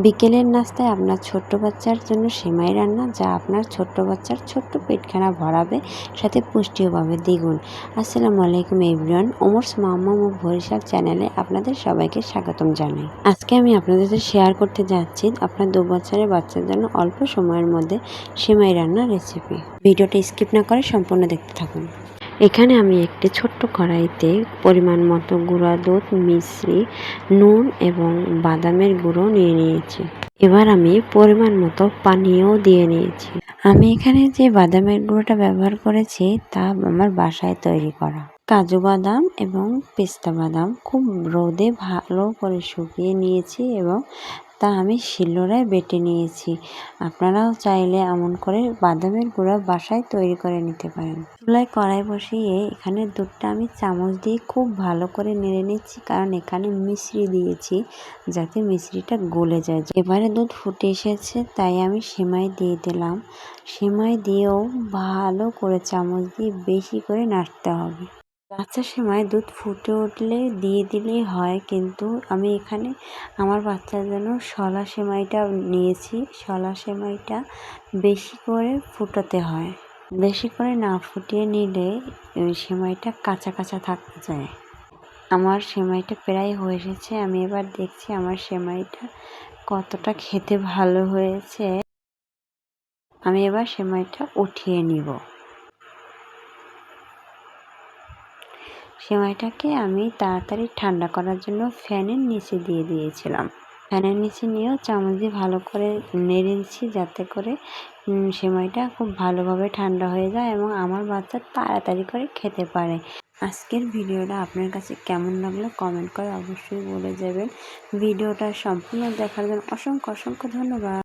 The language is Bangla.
বিকেলের নাস্তায় আপনার ছোট্ট বাচ্চার জন্য সেমাই রান্না, যা আপনার ছোট্ট বাচ্চার ছোট্ট পেটখানা ভরাবে, সাথে পুষ্টিও পাবে দ্বিগুণ। আসসালামু আলাইকুম এভরিওয়ান, ওমরস মাম্মাম ও বরিশাল চ্যানেলে আপনাদের সবাইকে স্বাগতম জানাই। আজকে আমি আপনাদের সাথে শেয়ার করতে যাচ্ছি আপনার 2 বছরের বাচ্চার জন্য অল্প সময়ের মধ্যে সেমাই রান্নার রেসিপি। ভিডিওটা স্কিপ না করে সম্পূর্ণ দেখতে থাকুন। এখানে আমি একটি ছোট্ট কড়াইতে পরিমাণ মতো গুঁড়া দুধ, মিশ্রি, নুন এবং বাদামের গুঁড়ো নিয়ে নিয়েছি। এবার আমি পরিমাণ মতো পানিও দিয়ে নিয়েছি। আমি এখানে যে বাদামের গুঁড়োটা ব্যবহার করেছি তা আমার বাসায় তৈরি করা। কাজু বাদাম এবং পেস্তা বাদাম খুব রোদে ভালো করে শুকিয়ে নিয়েছি এবং তা আমি শিলনোড়ায় বেটে নিয়েছি। আপনারাও চাইলে এমন করে বাদামের গুঁড়া বাসায় তৈরি করে নিতে পারেন। চুলায় কড়াই বসিয়ে এখানে দুধটা আমি চামচ দিয়ে খুব ভালো করে নেড়ে নিচ্ছি, কারণ এখানে মিশ্রি দিয়েছি যাতে মিশ্রিটা গলে যায়। এবারে দুধ ফুটে এসেছে, তাই আমি সেমাই দিয়ে দিলাম। সেমাই দিয়েও ভালো করে চামচ দিয়ে বেশি করে নাড়তে হবে। কাঁচা সেমাই দুধ ফুটে উঠলে দিয়ে দিলেই হয়, কিন্তু আমি এখানে আমার বাচ্চার জন্য শলা সেমাইটা নিয়েছি। শলা সেমাইটা বেশি করে ফুটাতে হয়, বেশি করে না ফুটিয়ে নিলে সেমাইটা কাঁচা কাঁচা থাকতে যায়। আমার সেমাইটা প্রায় হয়ে এসেছে। আমি এবার দেখছি আমার সেমাইটা কতটা খেতে ভালো হয়েছে। আমি এবার সেমাইটা উঠিয়ে নিব। সেমাইটাকে আমি তাড়াতাড়ি ঠান্ডা করার জন্য ফ্যানের নিচে দিয়ে দিয়েছিলাম। ফ্যানের নিচে নিয়েও চামচ দিয়ে ভালো করে নেড়ে দিচ্ছি, যাতে করে সেমাইটা খুব ভালোভাবে ঠান্ডা হয়ে যায় এবং আমার বাচ্চা তাড়াতাড়ি করে খেতে পারে। আজকের ভিডিওটা আপনার কাছে কেমন লাগলো কমেন্ট করে অবশ্যই বলে যাবেন। ভিডিওটা সম্পূর্ণ দেখার জন্য অসংখ্য ধন্যবাদ।